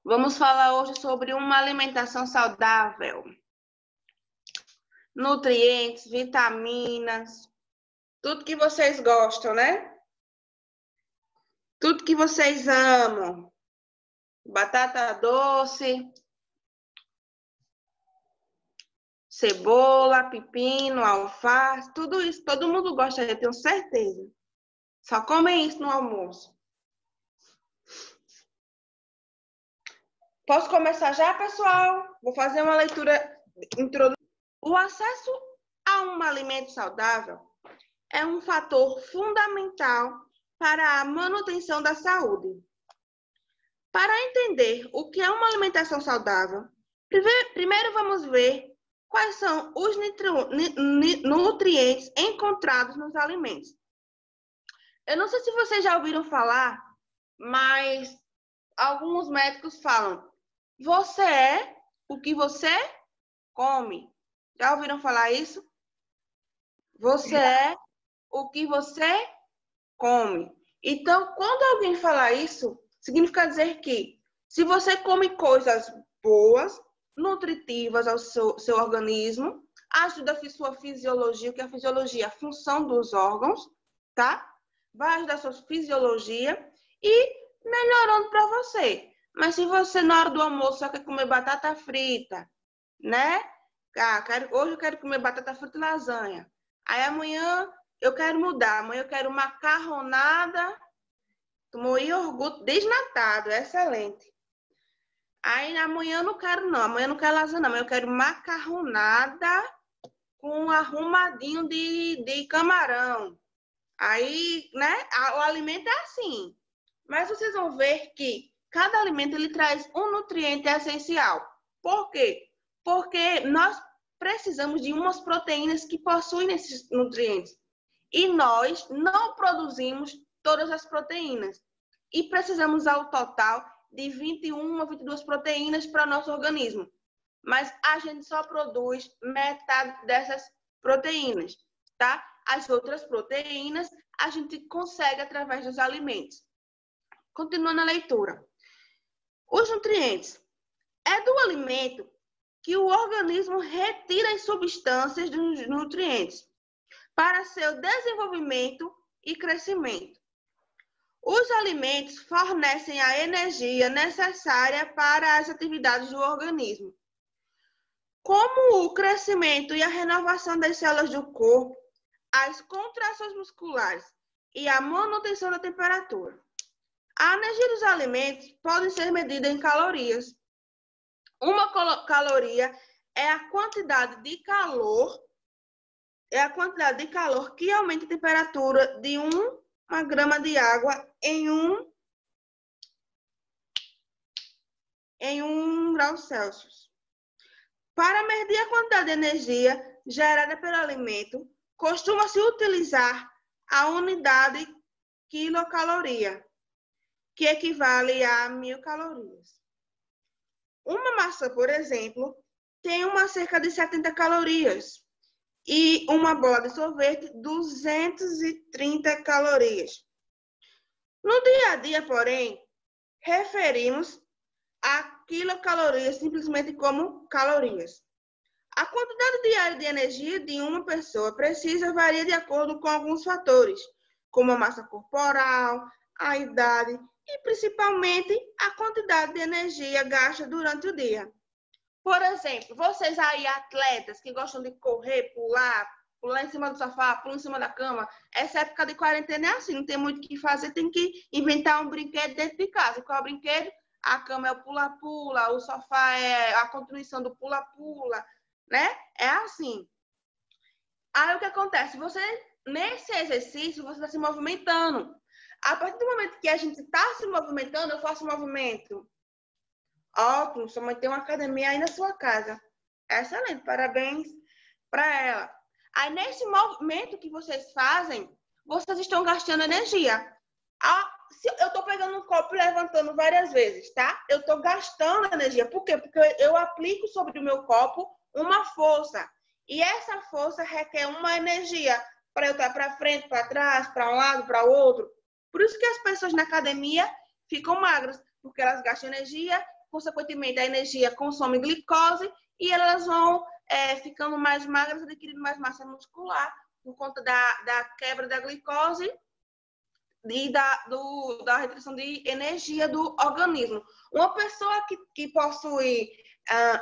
Vamos falar hoje sobre uma alimentação saudável. Nutrientes, vitaminas, tudo que vocês gostam, né? Tudo que vocês amam. Batata doce, cebola, pepino, alface, tudo isso. Todo mundo gosta, eu tenho certeza. Só comem isso no almoço. Posso começar já, pessoal? Vou fazer uma leitura introdutória. O acesso a um alimento saudável é um fator fundamental para a manutenção da saúde. Para entender o que é uma alimentação saudável, primeiro vamos ver quais são os nutrientes encontrados nos alimentos. Eu não sei se vocês já ouviram falar, mas alguns médicos falam: você é o que você come. Já ouviram falar isso? Você é o que você come. Então, quando alguém fala isso, significa dizer que se você come coisas boas, nutritivas ao seu organismo, ajuda a sua fisiologia, que é a fisiologia, a função dos órgãos, tá? Vai ajudar a sua fisiologia e melhorando para você. Mas se você na hora do almoço só quer comer batata frita, né? Hoje eu quero comer batata frita e lasanha. Aí amanhã eu quero mudar. Amanhã eu quero macarronada, iogurte desnatado, excelente. Aí amanhã eu não quero não. Amanhã eu não quero lasanha não. Amanhã eu quero macarronada com um arrumadinho de camarão. Aí, né? O alimento é assim. Mas vocês vão ver que cada alimento ele traz um nutriente essencial. Por quê? Porque nós precisamos de umas proteínas que possuem esses nutrientes. E nós não produzimos todas as proteínas. E precisamos ao total de 21 a 22 proteínas para o nosso organismo. Mas a gente só produz metade dessas proteínas, tá? As outras proteínas a gente consegue através dos alimentos. Continuando a leitura. Os nutrientes. É do alimento que o organismo retira as substâncias dos nutrientes para seu desenvolvimento e crescimento. Os alimentos fornecem a energia necessária para as atividades do organismo, como o crescimento e a renovação das células do corpo, as contrações musculares e a manutenção da temperatura. A energia dos alimentos pode ser medida em calorias. Uma caloria é a quantidade de calor que aumenta a temperatura de uma grama de água em 1 grau Celsius. Para medir a quantidade de energia gerada pelo alimento, costuma-se utilizar a unidade quilocaloria, que equivale a 1000 calorias. Uma maçã, por exemplo, tem cerca de 70 calorias e uma bola de sorvete 230 calorias. No dia a dia, porém, referimos a quilocalorias simplesmente como calorias. A quantidade diária de energia de uma pessoa precisa varia de acordo com alguns fatores, como a massa corporal, a idade e principalmente a quantidade de energia gasta durante o dia. Por exemplo, vocês aí, atletas que gostam de correr, pular em cima do sofá, pular em cima da cama, essa época de quarentena é assim, não tem muito o que fazer, tem que inventar um brinquedo dentro de casa. E qual é o brinquedo? A cama é o pula-pula, o sofá é a continuação do pula-pula, né? É assim. Aí o que acontece? Você, nesse exercício, você está se movimentando. A partir do momento que a gente está se movimentando, eu faço movimento. Ótimo, sua mãe tem uma academia aí na sua casa. Excelente, parabéns para ela. Aí, nesse movimento que vocês fazem, vocês estão gastando energia. Se eu estou pegando um copo e levantando várias vezes, tá? Eu estou gastando energia. Por quê? Porque eu aplico sobre o meu copo uma força. E essa força requer uma energia para eu estar para frente, para trás, para um lado, para o outro. Por isso que as pessoas na academia ficam magras, porque elas gastam energia consequentemente, a energia consome glicose e elas vão ficando mais magras, adquirindo mais massa muscular por conta da quebra da glicose e da retenção de energia do organismo. Uma pessoa que possui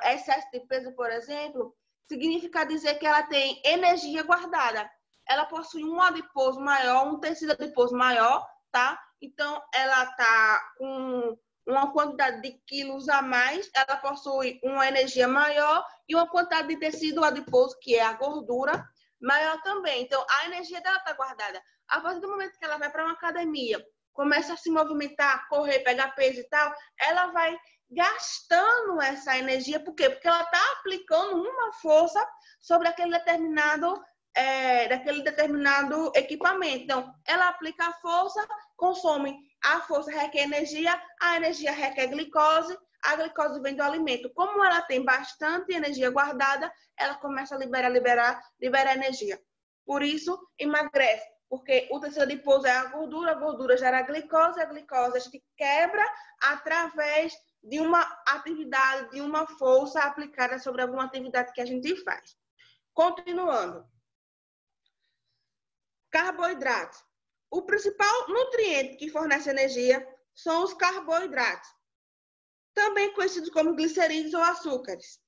excesso de peso, por exemplo, significa dizer que ela tem energia guardada. Ela possui um adiposo maior, um tecido adiposo maior, tá? Então, ela está com uma quantidade de quilos a mais, ela possui uma energia maior e uma quantidade de tecido adiposo, que é a gordura, maior também. Então, a energia dela está guardada. A partir do momento que ela vai para uma academia, começa a se movimentar, correr, pegar peso e tal, ela vai gastando essa energia. Por quê? Porque ela está aplicando uma força sobre aquele determinado equipamento. Então, ela aplica a força, consome. A força requer energia, a energia requer glicose, a glicose vem do alimento. Como ela tem bastante energia guardada, ela começa a liberar energia. Por isso, emagrece. Porque o tecido adiposo é a gordura gera a glicose a gente quebra através de uma atividade, de uma força aplicada sobre alguma atividade que a gente faz. Continuando. Carboidratos. O principal nutriente que fornece energia são os carboidratos, também conhecidos como glicerídeos ou açúcares.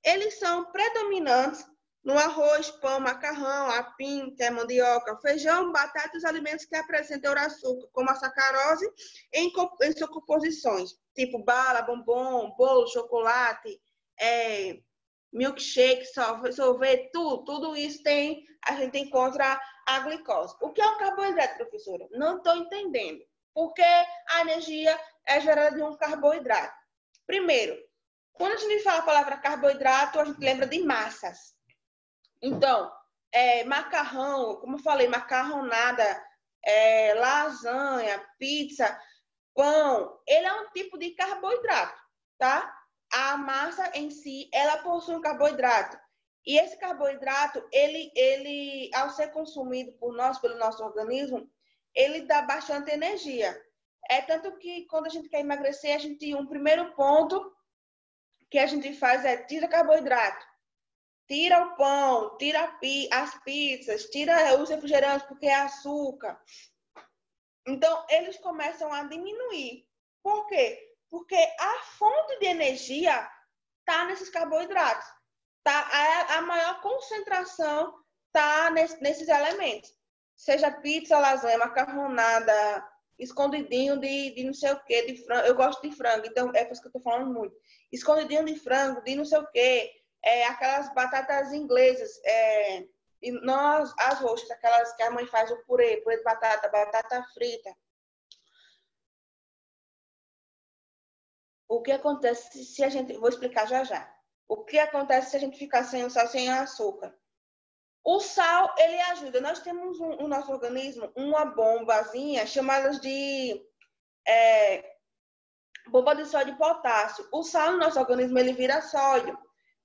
Eles são predominantes no arroz, pão, macarrão, apim, que é mandioca, feijão, batata e os alimentos que apresentam açúcar, como a sacarose, em suas composições, tipo bala, bombom, bolo, chocolate, milkshake, sorvete, tudo isso a gente encontra a glicose. O que é um carboidrato, professora? Não estou entendendo. Porque a energia é gerada de um carboidrato. Primeiro, quando a gente fala a palavra carboidrato, a gente lembra de massas. Então, macarrão, como eu falei, macarronada, lasanha, pizza, pão, ele é um tipo de carboidrato, tá? A massa em si, ela possui um carboidrato. E esse carboidrato, ele ao ser consumido por nós, pelo nosso organismo, ele dá bastante energia. Tanto que quando a gente quer emagrecer, um primeiro ponto que a gente faz é tira carboidrato. Tira o pão, tira as pizzas, tira os refrigerantes porque é açúcar. Então, eles começam a diminuir. Por quê? Porque a fonte de energia está nesses carboidratos. A maior concentração está nesses elementos. Seja pizza, lasanha, macarronada, escondidinho de não sei o quê, de frango. Eu gosto de frango, então é por isso que eu estou falando muito. Escondidinho de frango, de não sei o quê. Aquelas batatas inglesas, e não as roxas, aquelas que a mãe faz o purê de batata frita. O que acontece se a gente... Vou explicar já. O que acontece se a gente ficar sem o sal, sem açúcar? O sal, ele ajuda. Nós temos no nosso organismo uma bombazinha chamada de bomba de sódio e potássio. O sal no nosso organismo, ele vira sódio,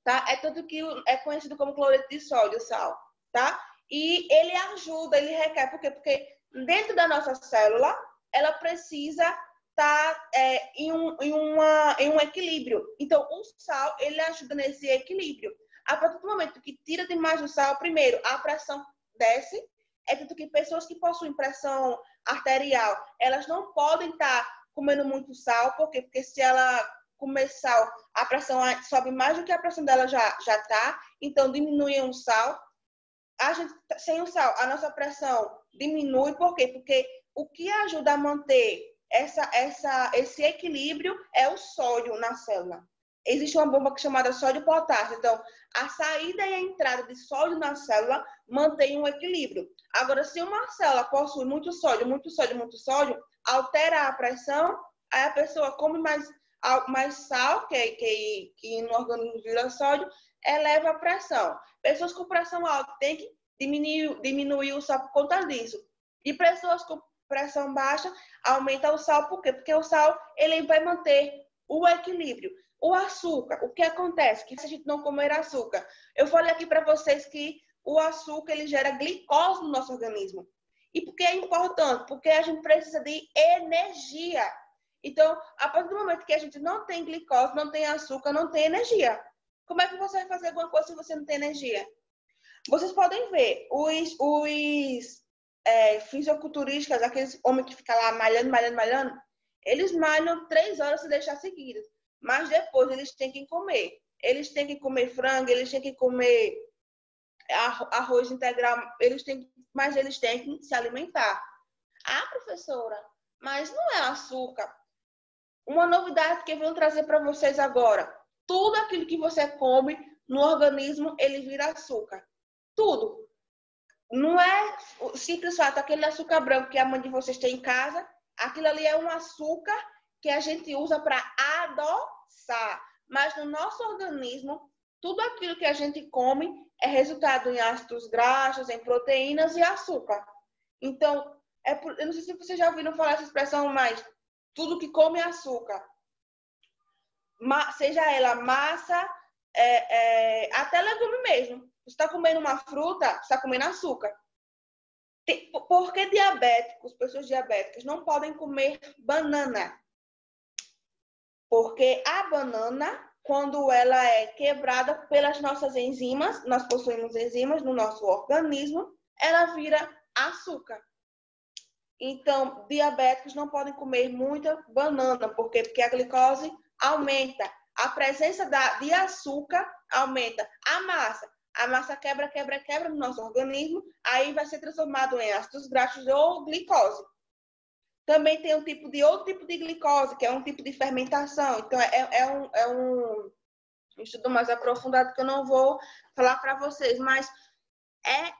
tá? É tanto que é conhecido como cloreto de sódio, o sal, tá? E ele ajuda, ele requer. Por quê? Porque dentro da nossa célula, ela precisa estar em um equilíbrio. Então, o sal, ele ajuda nesse equilíbrio. A partir do momento que tira demais o sal, primeiro, a pressão desce. É tanto que pessoas que possuem pressão arterial, elas não podem estar comendo muito sal. Por quê? Porque se ela comer sal, a pressão sobe mais do que a pressão dela já está. Então, diminui o sal. Sem o sal, a nossa pressão diminui. Por quê? Porque o que ajuda a manter esse equilíbrio é o sódio na célula. Existe uma bomba chamada sódio e potássio. Então, a saída e a entrada de sódio na célula mantém um equilíbrio. Agora, se uma célula possui muito sódio, altera a pressão, aí a pessoa come mais sal, que no organismo vira sódio, eleva a pressão. Pessoas com pressão alta têm que diminuir o sal por conta disso. E pessoas com pressão baixa, aumenta o sal. Por quê? Porque o sal, ele vai manter o equilíbrio. O açúcar, o que acontece? Que se a gente não comer açúcar, eu falei aqui para vocês que o açúcar, ele gera glicose no nosso organismo. E por que é importante? Porque a gente precisa de energia. Então, a partir do momento que a gente não tem glicose, não tem açúcar, não tem energia. Como é que você vai fazer alguma coisa se você não tem energia? Vocês podem ver, os fisiculturistas, aqueles homens que ficam lá malhando, eles malham 3 horas se deixar seguidas. Mas depois eles têm que comer. Eles têm que comer frango, eles têm que comer arroz integral, mas eles têm que se alimentar. Ah, professora, mas não é açúcar. Uma novidade que eu venho trazer para vocês agora. Tudo aquilo que você come no organismo, ele vira açúcar. Tudo. Não é o simples fato, aquele açúcar branco que a mãe de vocês tem em casa, aquilo ali é um açúcar que a gente usa para adoçar. Mas no nosso organismo, tudo aquilo que a gente come é resultado em ácidos graxos, em proteínas e açúcar. Então, eu não sei se vocês já ouviram falar essa expressão, mas tudo que come é açúcar. Seja ela massa, até legume mesmo. Você está comendo uma fruta, você está comendo açúcar. Por que pessoas diabéticas, não podem comer banana? Porque a banana, quando ela é quebrada pelas nossas enzimas, nós possuímos enzimas no nosso organismo, ela vira açúcar. Então, diabéticos não podem comer muita banana. Por quê? Porque a glicose aumenta. A presença de açúcar aumenta. A massa quebra no nosso organismo, aí vai ser transformado em ácidos graxos ou glicose. Também tem outro tipo de glicose, que é um tipo de fermentação. Então, é um estudo mais aprofundado que eu não vou falar para vocês, mas é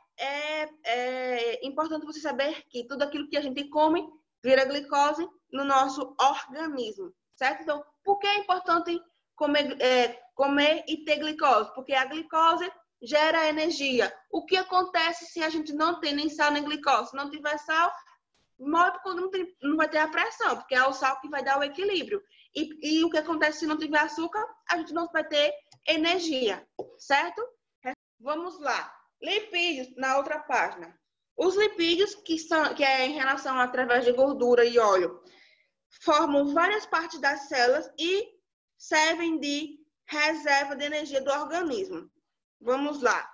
importante você saber que tudo aquilo que a gente come vira glicose no nosso organismo, certo? Então, por que é importante comer e ter glicose? Porque a glicose gera energia. O que acontece se a gente não tem nem sal nem glicose? Se não tiver sal, morre quando não vai ter a pressão, porque é o sal que vai dar o equilíbrio. E o que acontece se não tiver açúcar? A gente não vai ter energia, certo? Vamos lá. Lipídios, na outra página. Os lipídios, que é em relação através de gordura e óleo, formam várias partes das células e servem de reserva de energia do organismo. Vamos lá.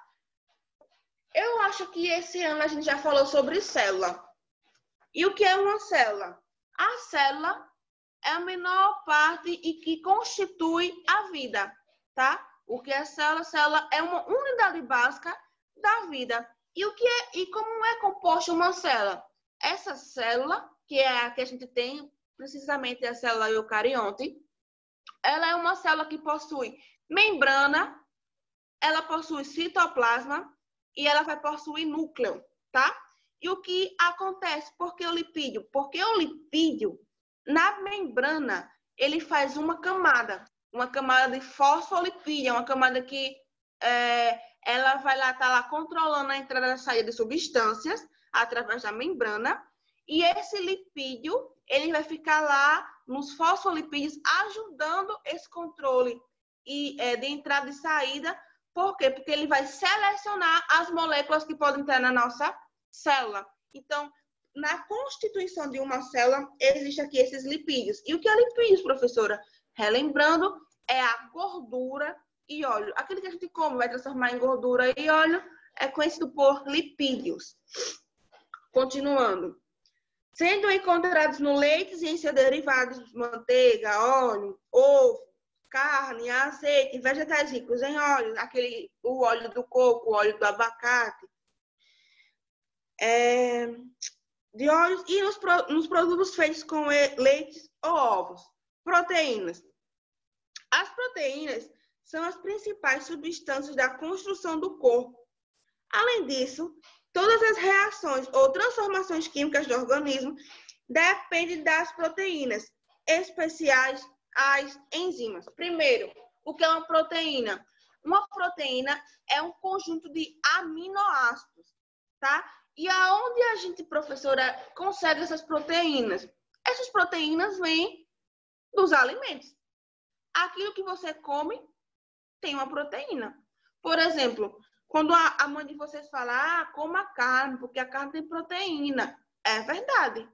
Eu acho que esse ano a gente já falou sobre célula. E o que é uma célula? A célula é a menor parte e que constitui a vida, tá? O que é célula? Célula é uma unidade básica da vida. E como é composta uma célula? Essa célula, que é a que a gente tem, precisamente a célula eucarionte, ela é uma célula que possui membrana, ela possui citoplasma e ela vai possuir núcleo, tá? E o que acontece? Por que o lipídio? Porque o lipídio, na membrana, ele faz uma camada de fosfolipídio, uma camada que ela vai lá, tá lá controlando a entrada e a saída de substâncias através da membrana, e esse lipídio, ele vai ficar lá nos fosfolipídios ajudando esse controle de entrada e saída. Por quê? Porque ele vai selecionar as moléculas que podem entrar na nossa célula. Então, na constituição de uma célula, existe aqui esses lipídios. E o que é lipídios, professora? Relembrando, é a gordura e óleo. Aquilo que a gente come vai transformar em gordura e óleo é conhecido por lipídios. Continuando. Sendo encontrados no leite e em seus derivados, manteiga, óleo, ovo, carne, azeite, vegetais ricos em óleo, o óleo do coco, o óleo do abacate, de óleos e nos produtos feitos com leite ou ovos. Proteínas. As proteínas são as principais substâncias da construção do corpo. Além disso, todas as reações ou transformações químicas do organismo dependem das proteínas, especiais as enzimas. Primeiro, o que é uma proteína? Uma proteína é um conjunto de aminoácidos, tá? E aonde a gente, professora, consegue essas proteínas? Essas proteínas vêm dos alimentos. Aquilo que você come tem uma proteína. Por exemplo, quando a mãe de vocês fala, coma carne, porque a carne tem proteína. É verdade.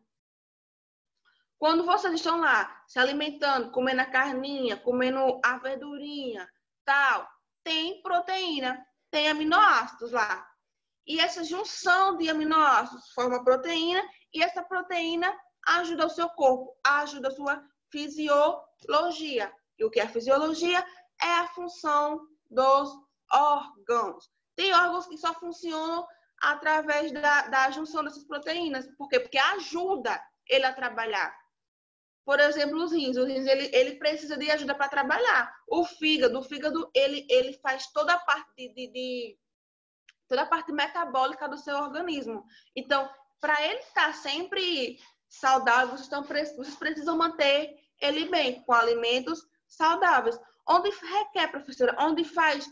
Quando vocês estão lá se alimentando, comendo a carninha, comendo a verdurinha, tal, tem proteína, tem aminoácidos lá. E essa junção de aminoácidos forma proteína e essa proteína ajuda o seu corpo, ajuda a sua fisiologia. E o que é a fisiologia? É a função dos órgãos. Tem órgãos que só funcionam através da junção dessas proteínas. Por quê? Porque ajuda ele a trabalhar. Por exemplo, os rins. O rins, ele precisa de ajuda para trabalhar. O fígado, ele faz toda a parte toda a parte metabólica do seu organismo. Então, para ele estar sempre saudável, vocês precisam manter ele bem, com alimentos saudáveis. Onde requer, professora, onde faz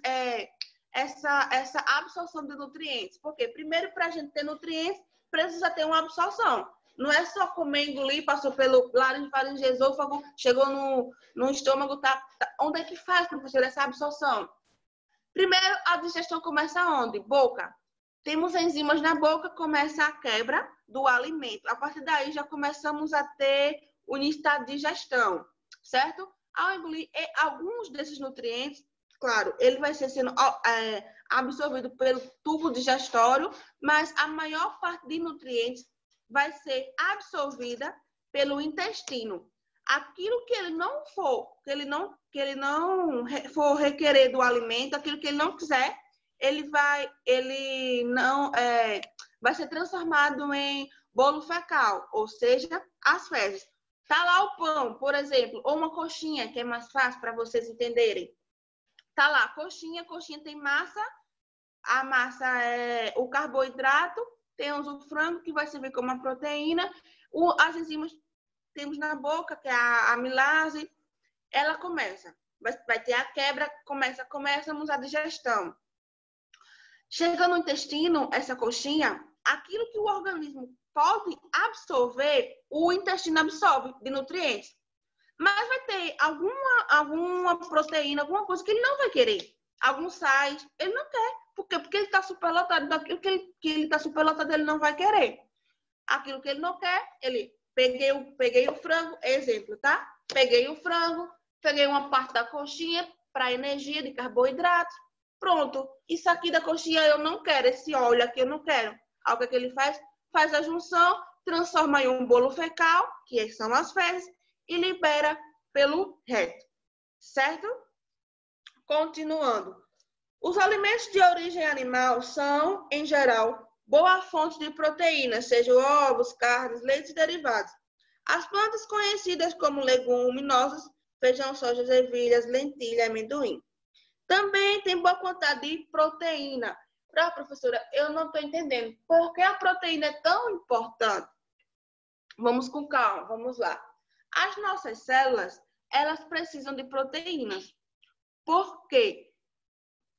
essa absorção de nutrientes? Porque primeiro, para a gente ter nutrientes, precisa ter uma absorção. Não é só comer, engolir, passou pelo laringe, esôfago, chegou no estômago, tá? Onde é que faz, professora, essa absorção? Primeiro, a digestão começa onde? Boca. Temos enzimas na boca, começa a quebra do alimento. A partir daí, já começamos a ter o início da digestão, certo? Ao engolir alguns desses nutrientes, claro, ele vai ser sendo absorvido pelo tubo digestório, mas a maior parte de nutrientes vai ser absorvida pelo intestino. Aquilo que ele não for, que ele não for requerer do alimento, aquilo que ele não quiser, vai ser transformado em bolo fecal, ou seja, as fezes. Tá lá o pão, por exemplo, ou uma coxinha, que é mais fácil para vocês entenderem. Tá lá, coxinha tem massa, a massa é o carboidrato, temos o frango, que vai servir como uma proteína, as enzimas temos na boca, que é a amilase, ela começa, vai ter a quebra, começamos a digestão. Chega no intestino, essa coxinha, aquilo que o organismo pode absorver, o intestino absorve de nutrientes. Mas vai ter alguma proteína, alguma coisa que ele não vai querer. Alguns sais, ele não quer. Por quê? Porque ele está superlotado. Daquilo que ele está superlotado, ele não vai querer. Aquilo que ele não quer, ele... Peguei o frango, exemplo, tá? Peguei o frango, peguei uma parte da coxinha para energia de carboidratos. Pronto. Isso aqui da coxinha eu não quero. Esse óleo aqui eu não quero. Aí o que ele faz? Faz a junção, transforma em um bolo fecal, que são as fezes, e libera pelo reto. Certo? Continuando. Os alimentos de origem animal são, em geral, boa fonte de proteínas, sejam ovos, carnes, leites e derivados. As plantas conhecidas como leguminosas, feijão, soja, ervilhas, lentilha, amendoim. Também tem boa quantidade de proteína. Professora, eu não estou entendendo. Por que a proteína é tão importante? Vamos com calma, vamos lá. As nossas células, elas precisam de proteínas. Por quê?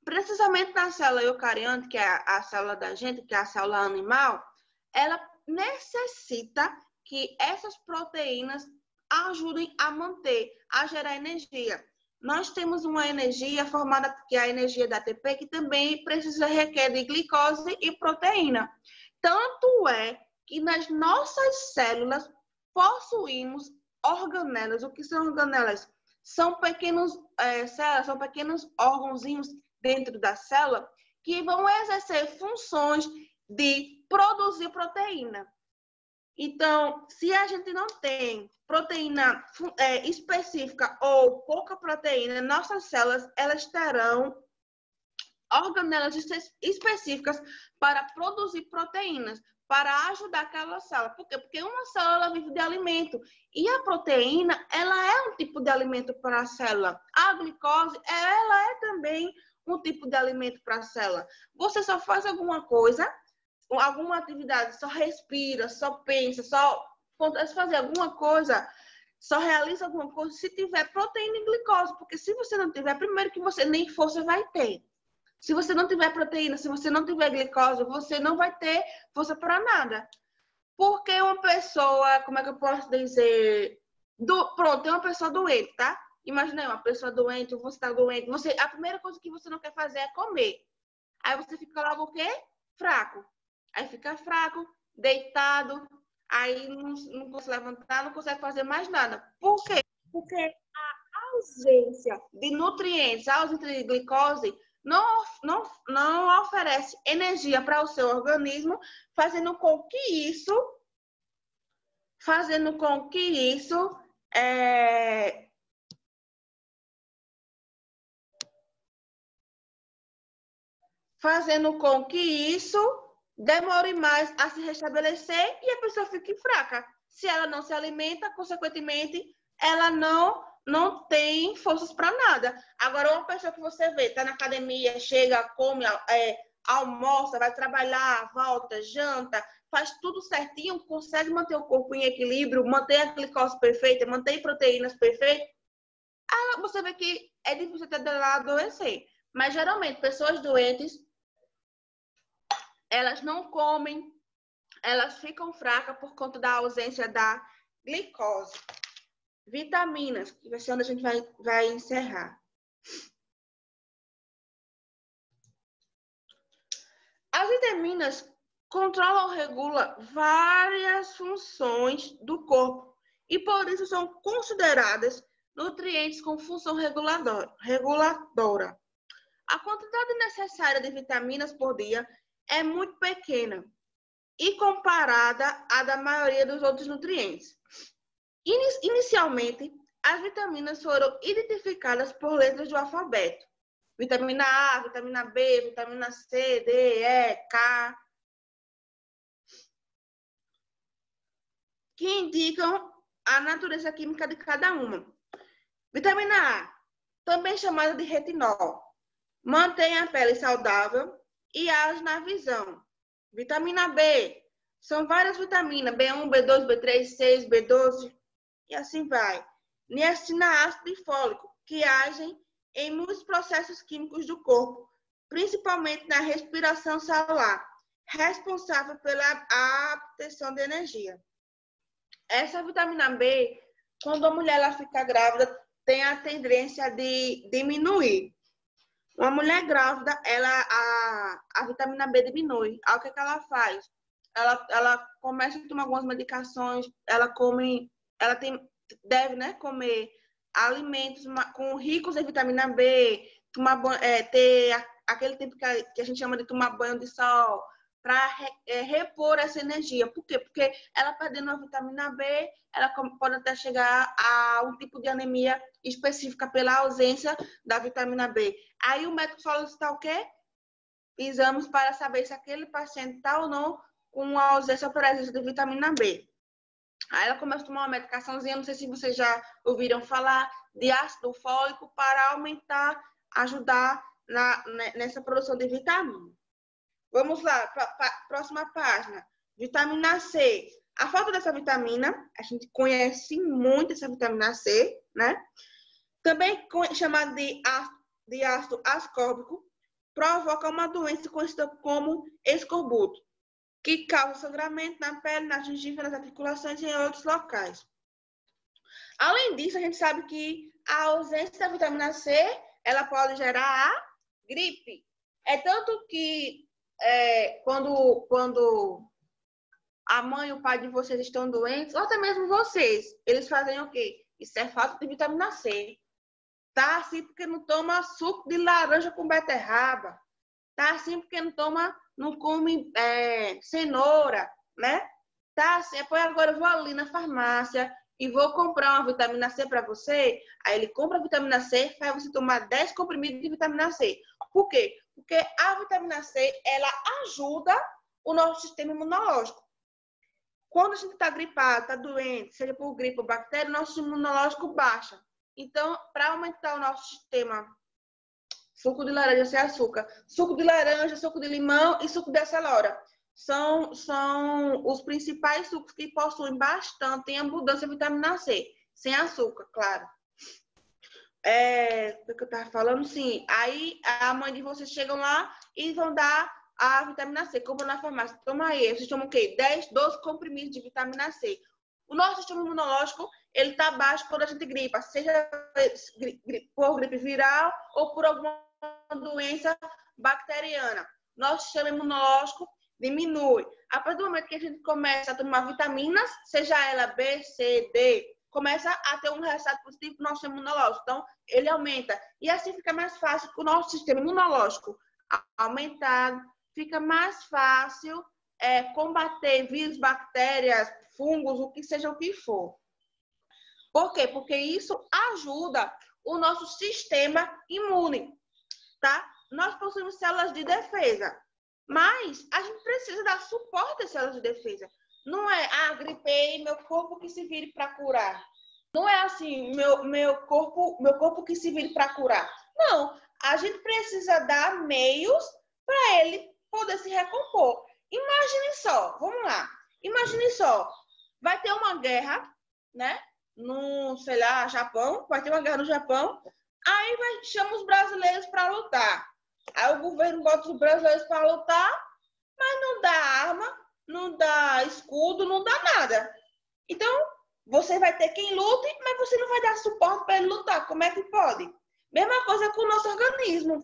Precisamente na célula eucariante, que é a célula da gente, que é a célula animal, ela necessita que essas proteínas ajudem a manter, a gerar energia. Nós temos uma energia formada, que é a energia da ATP, que também requer de glicose e proteína. Tanto é que nas nossas células possuímos organelas. O que são organelas? São pequenos células, são pequenos órgãozinhos dentro da célula que vão exercer funções de produzir proteína. Então, se a gente não tem proteína específica ou pouca proteína, nossas células elas terão organelas específicas para produzir proteínas, para ajudar aquela célula. Por quê? Porque uma célula vive de alimento e a proteína, ela é um tipo de alimento para a célula. A glicose, ela é também um tipo de alimento para a célula. Você só faz alguma coisa, alguma atividade, só respira, só pensa, só fazer alguma coisa, só realiza alguma coisa se tiver proteína e glicose. Porque se você não tiver, primeiro que você nem força vai ter. Se você não tiver proteína, se você não tiver glicose, você não vai ter força para nada. Porque uma pessoa, como é que eu posso dizer? Pronto, tem uma pessoa doente, tá? Imagina uma pessoa doente, você está doente. A primeira coisa que você não quer fazer é comer. Aí você fica logo o quê? Fraco. Aí fica fraco, deitado. aí não consegue levantar, não consegue fazer mais nada. Por quê? Porque a ausência de nutrientes, a ausência de glicose, não oferece energia para o seu organismo, fazendo com que isso demore mais a se restabelecer e a pessoa fique fraca. Se ela não se alimenta, consequentemente, ela não tem forças para nada. Agora, uma pessoa que você vê, está na academia, chega, come, almoça, vai trabalhar, volta, janta, faz tudo certinho, consegue manter o corpo em equilíbrio, manter a glicose perfeita, manter proteínas perfeitas, você vê que é difícil até dela adoecer. Mas, geralmente, pessoas doentes, elas não comem, elas ficam fracas por conta da ausência da glicose. Vitaminas, que vai ser onde a gente vai encerrar. As vitaminas controlam ou regulam várias funções do corpo e, por isso, são consideradas nutrientes com função reguladora. A quantidade necessária de vitaminas por dia é muito pequena e comparada à da maioria dos outros nutrientes. Inicialmente, as vitaminas foram identificadas por letras do alfabeto. Vitamina A, vitamina B, vitamina C, D, E, K, que indicam a natureza química de cada uma. Vitamina A, também chamada de retinol, mantém a pele saudável e age na visão. Vitamina B, são várias vitaminas, B1, B2, B3, C6, B12 e assim vai. Niacina, ácido e fólico, que agem em muitos processos químicos do corpo, principalmente na respiração celular, responsável pela obtenção de energia. Essa vitamina B, quando a mulher ela fica grávida, tem a tendência de diminuir. Uma mulher grávida, a vitamina B diminui. Aí o que ela faz? Ela começa a tomar algumas medicações, deve, né, comer alimentos ricos em vitamina B, ter aquele tempo que a gente chama de tomar banho de sol, para repor essa energia. Por quê? Porque ela perdendo a vitamina B, ela pode até chegar a um tipo de anemia específica pela ausência da vitamina B. Aí o médico solicita o quê? Exames para saber se aquele paciente está ou não com a ausência ou presença de vitamina B. Aí ela começa a tomar uma medicaçãozinha, não sei se vocês já ouviram falar, de ácido fólico para aumentar, ajudar nessa produção de vitamina. Vamos lá, próxima página. Vitamina C. A falta dessa vitamina, a gente conhece muito essa vitamina C, né? Também chamada de ácido ascórbico, provoca uma doença conhecida como escorbuto, que causa sangramento na pele, na gengiva, nas articulações e em outros locais. Além disso, a gente sabe que a ausência da vitamina C, ela pode gerar a gripe. É tanto que quando a mãe e o pai de vocês estão doentes, ou até mesmo vocês, eles fazem o quê? Isso é falta de vitamina C. Tá assim porque não toma suco de laranja com beterraba. Tá assim porque não come cenoura, né? Tá assim, depois agora eu vou ali na farmácia e vou comprar uma vitamina C para você. Aí ele compra a vitamina C, faz você tomar 10 comprimidos de vitamina C. Por quê? Porque a vitamina C, ela ajuda o nosso sistema imunológico. Quando a gente está gripado, está doente, seja por gripe ou bactéria, o nosso imunológico baixa. Então, para aumentar o nosso sistema, suco de laranja sem açúcar, suco de laranja, suco de limão e suco de acelora. São os principais sucos que possuem bastante em abundância de vitamina C, sem açúcar, claro. O que eu estava falando? Sim. Aí a mãe de vocês chegam lá e vão dar a vitamina C. Compra na farmácia. Toma aí. Vocês tomam o quê? 10, 12 comprimidos de vitamina C. O nosso sistema imunológico, ele está baixo quando a gente gripa, seja por gripe viral ou por alguma doença bacteriana. Nosso sistema imunológico diminui. A partir do momento que a gente começa a tomar vitaminas, seja ela B, C, D, começa a ter um resultado positivo para o nosso imunológico. Então, ele aumenta. E assim fica mais fácil com o nosso sistema imunológico aumentado, fica mais fácil combater vírus, bactérias, fungos, o que seja o que for. Por quê? Porque isso ajuda o nosso sistema imune, tá? Nós possuímos células de defesa, mas a gente precisa dar suporte às células de defesa. Não é, gripei, meu corpo que se vire para curar. Não é assim, meu corpo que se vire para curar. Não, a gente precisa dar meios para ele poder se recompor. Imagine só, vamos lá. Imagine só, vai ter uma guerra, né? No, sei lá, Japão, vai ter uma guerra no Japão. Aí chama os brasileiros para lutar. Aí o governo bota os brasileiros para lutar, mas não dá arma, não dá escudo, não dá nada. Então, você vai ter quem lute, mas você não vai dar suporte para ele lutar. Como é que pode? Mesma coisa com o nosso organismo.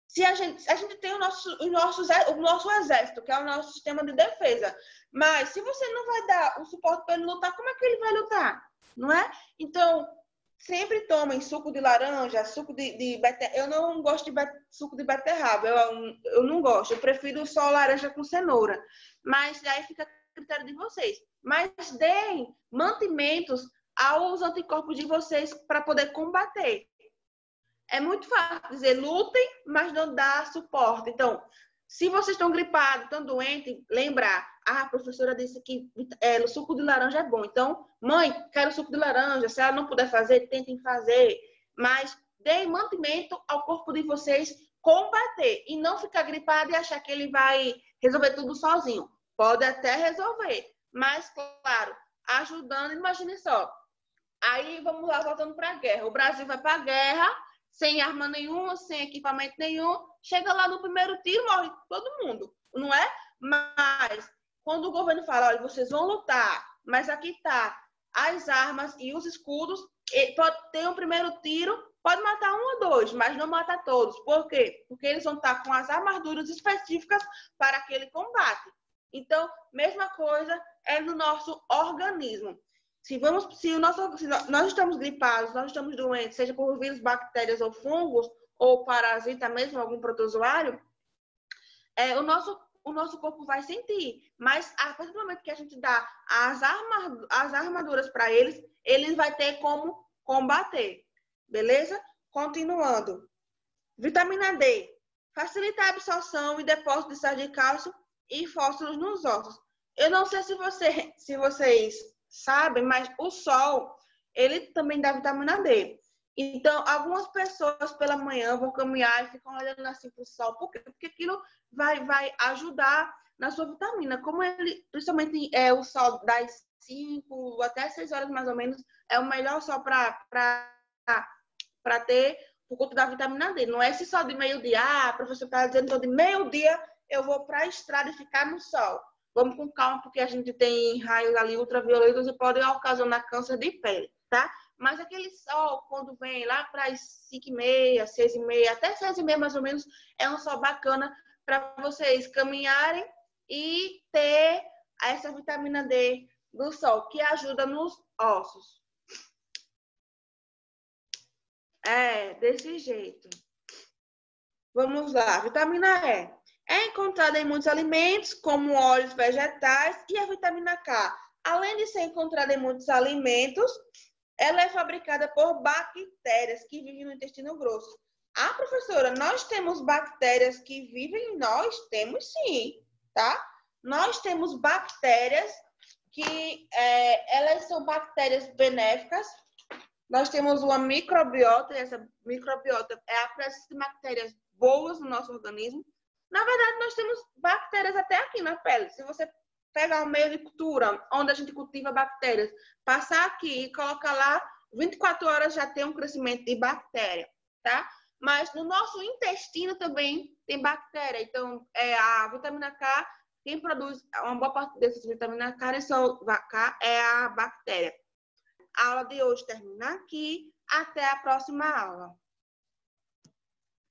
Se a gente tem o nosso exército, que é o nosso sistema de defesa, mas se você não vai dar o suporte para ele lutar, como é que ele vai lutar? Não é? Então, sempre tomem suco de laranja, suco de beterraba. Eu não gosto de suco de beterraba, eu não gosto. Eu prefiro só laranja com cenoura. Mas aí fica a critério de vocês. Mas deem mantimentos aos anticorpos de vocês para poder combater. É muito fácil dizer lutem, mas não dá suporte. Então, se vocês estão gripados, estão doentes, lembrar, a professora disse que o suco de laranja é bom. Então, mãe, quero suco de laranja. Se ela não puder fazer, tentem fazer. Mas deem mantimento ao corpo de vocês combater e não ficar gripado e achar que ele vai resolver tudo sozinho. Pode até resolver, mas, claro, ajudando, imagine só. Aí, vamos lá, voltando para a guerra. O Brasil vai para a guerra, sem arma nenhuma, sem equipamento nenhum. Chega lá no primeiro tiro, morre todo mundo, não é? Mas, quando o governo fala, olha, vocês vão lutar, mas aqui tá as armas e os escudos, pode ter um primeiro tiro, pode matar um ou dois, mas não mata todos. Por quê? Porque eles vão estar com as armaduras específicas para aquele combate. Então, mesma coisa é no nosso organismo. Se nós estamos gripados, nós estamos doentes, seja por vírus, bactérias ou fungos, ou parasita mesmo, algum protozoário, o nosso corpo vai sentir. Mas a partir do momento que a gente dá as armaduras para eles, eles vão ter como combater. Beleza? Continuando. Vitamina D. Facilita a absorção e depósito de sais de cálcio e fósforos nos ossos. Eu não sei se vocês sabem, mas o sol, ele também dá vitamina D. Então, algumas pessoas pela manhã vão caminhar e ficam olhando assim para o sol. Por quê? Porque aquilo vai ajudar na sua vitamina. Como ele, principalmente o sol das 5 até 6 horas mais ou menos, é o melhor sol para ter por conta da vitamina D. Não é esse sol de meio-dia. A professora está dizendo que de meio-dia eu vou para a estrada e ficar no sol. Vamos com calma, porque a gente tem raios ali ultravioletas e podem ocasionar câncer de pele, tá? Mas aquele sol, quando vem lá para as 5h30, 6h30, até 6h30 mais ou menos, é um sol bacana para vocês caminharem e ter essa vitamina D do sol, que ajuda nos ossos. Desse jeito. Vamos lá. Vitamina E. É encontrada em muitos alimentos, como óleos vegetais e a vitamina K. Além de ser encontrada em muitos alimentos, ela é fabricada por bactérias que vivem no intestino grosso. Ah, professora, nós temos bactérias que vivem em nós? Temos sim, tá? Nós temos bactérias que elas são bactérias benéficas. Nós temos uma microbiota, e essa microbiota é a presença de bactérias boas no nosso organismo. Na verdade, nós temos bactérias até aqui na pele. Se você pegar um meio de cultura, onde a gente cultiva bactérias, passar aqui e colocar lá, 24 horas já tem um crescimento de bactéria, tá? Mas no nosso intestino também tem bactéria. Então, a vitamina K, quem produz uma boa parte dessas vitaminas K é a bactéria. A aula de hoje termina aqui. Até a próxima aula.